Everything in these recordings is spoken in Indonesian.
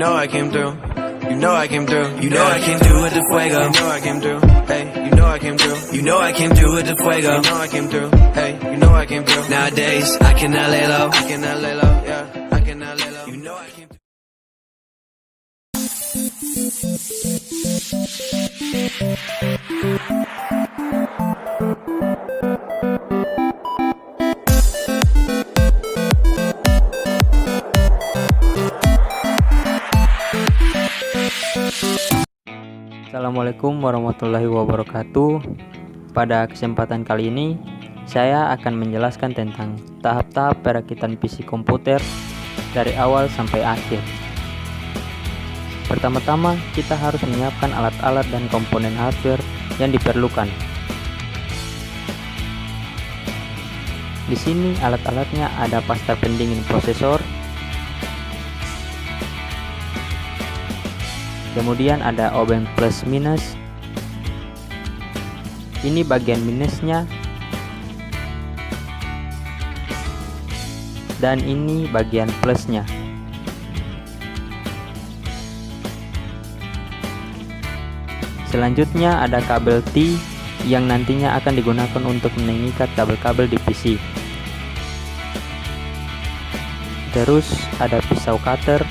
know I came through. You know I came through. You know I came through with the fuego. You know I came through. Hey, you know I came through. You know I came through with the fuego. You know I came through. Hey, you know I came through. Nowadays I cannot lay low. I cannot lay low. Yeah, I cannot lay low. You know I came through. Assalamualaikum warahmatullahi wabarakatuh. Pada kesempatan kali ini, saya akan menjelaskan tentang tahap-tahap perakitan PC komputer dari awal sampai akhir. Pertama-tama, kita harus menyiapkan alat-alat dan komponen hardware yang diperlukan. Di sini alat-alatnya ada pasta pendingin prosesor, kemudian ada obeng plus minus. Ini bagian minusnya, dan ini bagian plusnya. Selanjutnya ada kabel T yang nantinya akan digunakan untuk mengikat kabel-kabel di PC. Terus ada pisau cutter,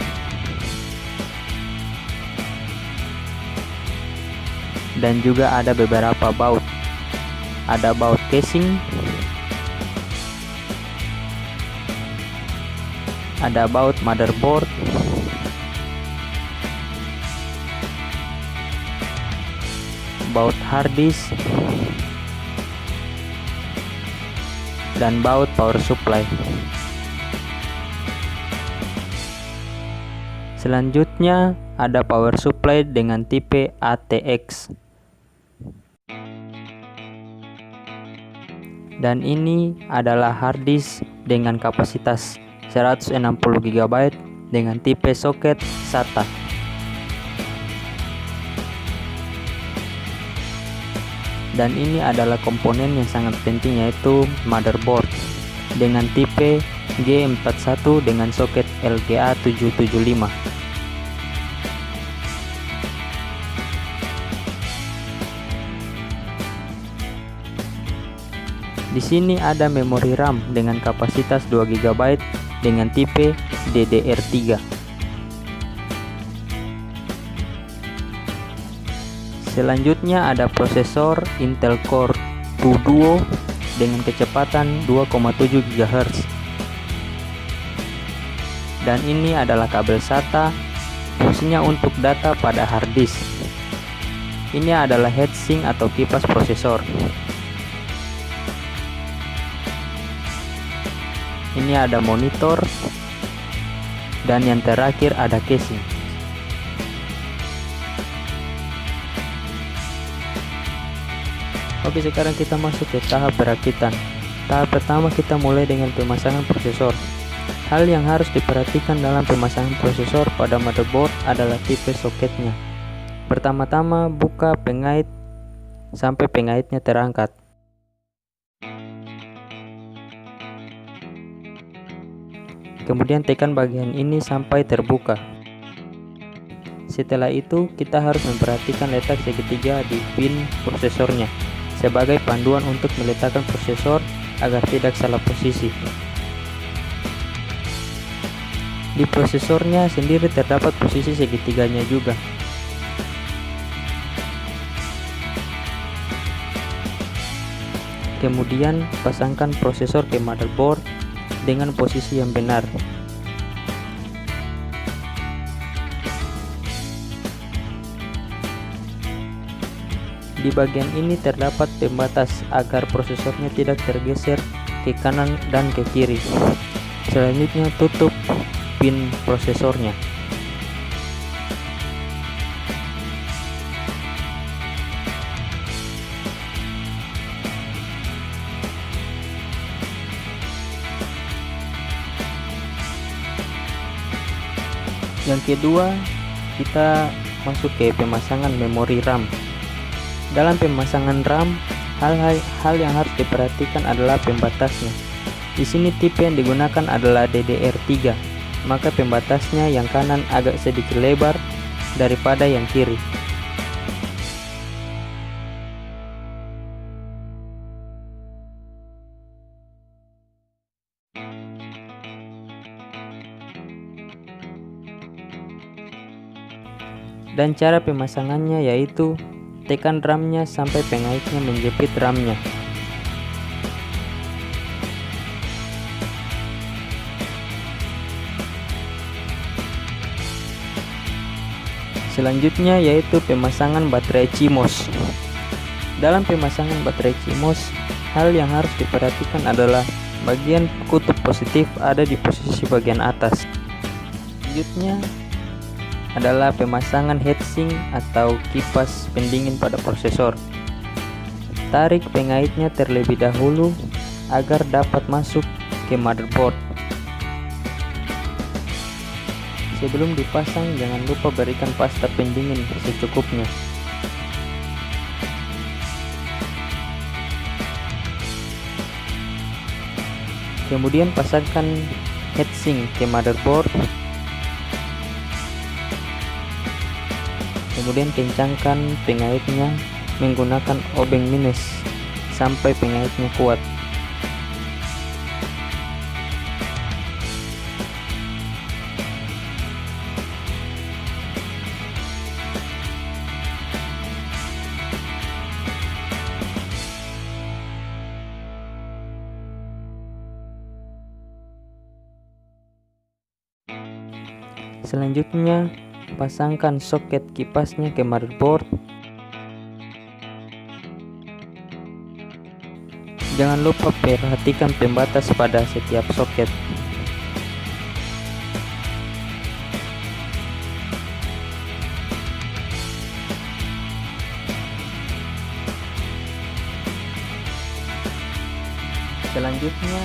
dan juga ada beberapa baut. Ada baut casing, ada baut motherboard, baut hard disk, dan baut power supply. Selanjutnya ada power supply dengan tipe ATX. Dan ini adalah hard disk dengan kapasitas 160 GB dengan tipe soket SATA. Dan ini adalah komponen yang sangat penting, yaitu motherboard dengan tipe G41 dengan soket LGA 775. Di sini ada memori RAM dengan kapasitas 2 GB dengan tipe DDR3. Selanjutnya ada prosesor Intel Core 2 Duo dengan kecepatan 2,7 GHz. Dan ini adalah kabel SATA, fungsinya untuk data pada hard disk. Ini adalah heatsink atau kipas prosesor. Ini ada monitor, dan yang terakhir ada casing. Oke, sekarang kita masuk ke tahap perakitan. Tahap pertama kita mulai dengan pemasangan prosesor. Hal yang harus diperhatikan dalam pemasangan prosesor pada motherboard adalah tipe soketnya. Pertama-tama buka pengait sampai pengaitnya terangkat. Kemudian tekan bagian ini sampai terbuka. Setelah itu kita harus memperhatikan letak segitiga di pin prosesornya sebagai panduan untuk meletakkan prosesor agar tidak salah posisi. Di prosesornya sendiri terdapat posisi segitiganya juga. Kemudian pasangkan prosesor ke motherboard dengan posisi yang benar. Di bagian ini terdapat pembatas agar prosesornya tidak tergeser ke kanan dan ke kiri. Selanjutnya tutup pin prosesornya. Yang kedua, kita masuk ke pemasangan memori RAM. Dalam pemasangan RAM, hal yang harus diperhatikan adalah pembatasnya. Di sini tipe yang digunakan adalah DDR3 maka pembatasnya yang kanan agak sedikit lebar daripada yang kiri. Dan cara pemasangannya yaitu tekan drumnya sampai pengaitnya menjepit drumnya. Selanjutnya yaitu pemasangan baterai CMOS. Dalam pemasangan baterai CMOS, hal yang harus diperhatikan adalah bagian kutub positif ada di posisi bagian atas. Selanjutnya adalah pemasangan heatsink atau kipas pendingin pada prosesor. Tarik pengaitnya terlebih dahulu agar dapat masuk ke motherboard. Sebelum dipasang, jangan lupa berikan pasta pendingin secukupnya. Kemudian pasangkan heatsink ke motherboard. Kemudian kencangkan pengaitnya menggunakan obeng minus sampai pengaitnya kuat. Selanjutnya, pasangkan soket kipasnya ke motherboard. Jangan lupa perhatikan pembatas pada setiap soket. Selanjutnya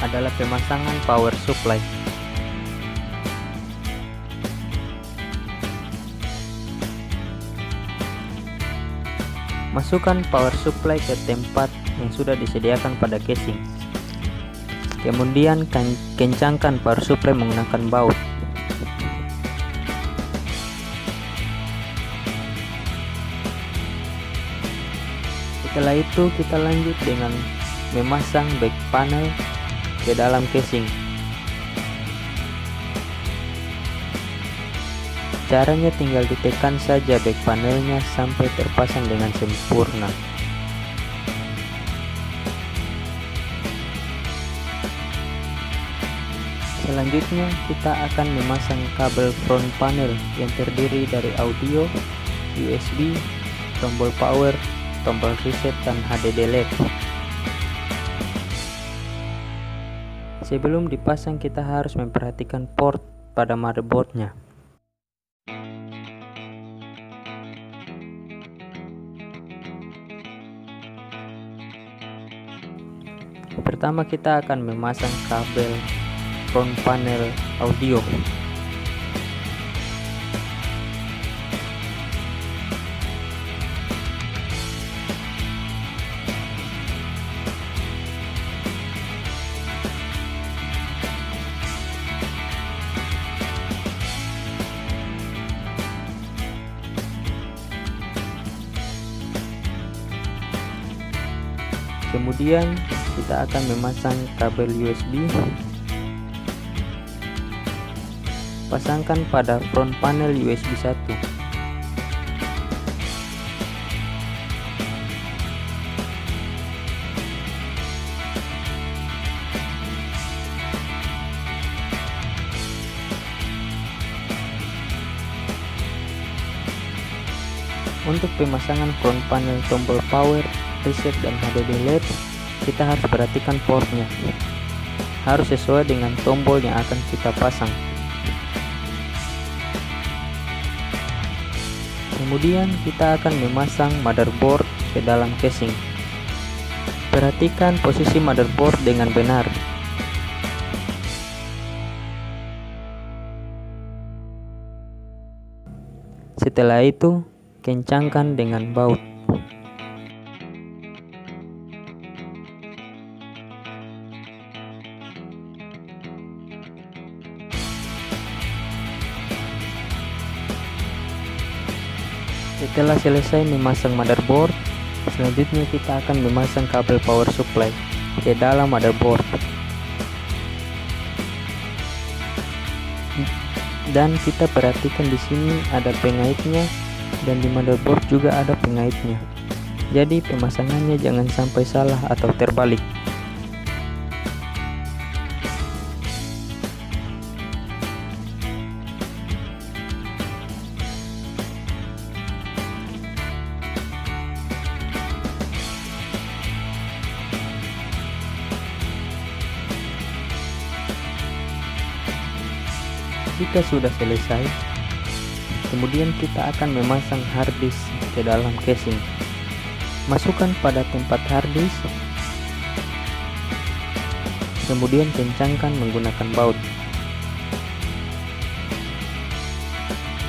adalah pemasangan power supply. Masukkan power supply ke tempat yang sudah disediakan pada casing. Kemudian kencangkan power supply menggunakan baut. Setelah itu kita lanjut dengan memasang back panel ke dalam casing. Caranya tinggal ditekan saja back panelnya sampai terpasang dengan sempurna. Selanjutnya kita akan memasang kabel front panel yang terdiri dari audio, USB, tombol power, tombol reset, dan HDD LED. Sebelum dipasang kita harus memperhatikan port pada motherboardnya. Pertama kita akan memasang kabel front panel audio. Kemudian kita akan memasang kabel USB. Pasangkan pada front panel USB 1. Untuk pemasangan front panel tombol power, reset, dan HDD LED, kita harus perhatikan portnya. Harus sesuai dengan tombol yang akan kita pasang. Kemudian kita akan memasang motherboard ke dalam casing. Perhatikan posisi motherboard dengan benar. Setelah itu, kencangkan dengan baut. Setelah selesai memasang motherboard, selanjutnya kita akan memasang kabel power supply ke dalam motherboard. Dan kita perhatikan di sini ada pengaitnya dan di motherboard juga ada pengaitnya. Jadi pemasangannya jangan sampai salah atau terbalik. Jika sudah selesai, kemudian kita akan memasang hard disk ke dalam casing. Masukkan pada tempat hard disk, kemudian kencangkan menggunakan baut.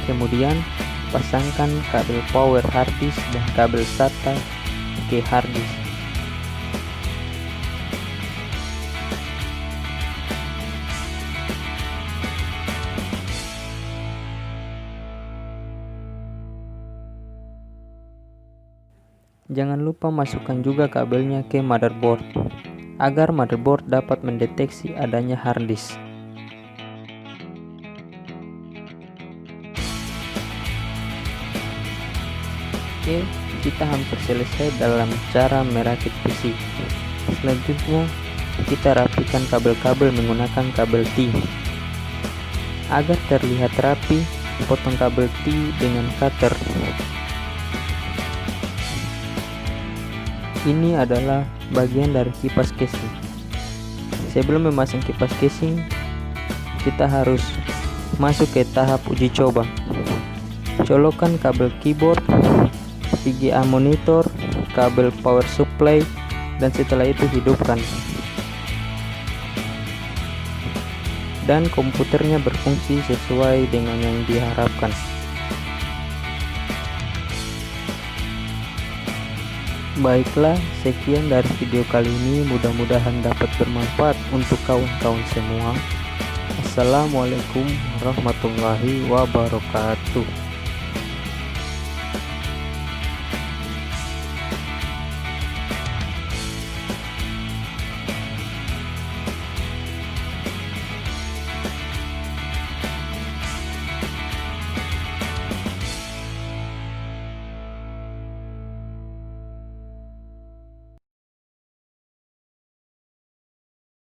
Kemudian pasangkan kabel power hard disk dan kabel SATA ke hard disk. Jangan lupa masukkan juga kabelnya ke motherboard agar motherboard dapat mendeteksi adanya hard disk. Oke, kita hampir selesai dalam cara merakit PC. Selanjutnya kita rapikan kabel-kabel menggunakan kabel T. Agar terlihat rapi, potong kabel T dengan cutter. Ini adalah bagian dari kipas casing. Sebelum memasang kipas casing, kita harus masuk ke tahap uji coba. Colokkan kabel keyboard, VGA monitor, kabel power supply, dan setelah itu hidupkan. Dan komputernya berfungsi sesuai dengan yang diharapkan. Baiklah, sekian dari video kali ini, mudah-mudahan dapat bermanfaat untuk kawan-kawan semua. Assalamualaikum warahmatullahi wabarakatuh.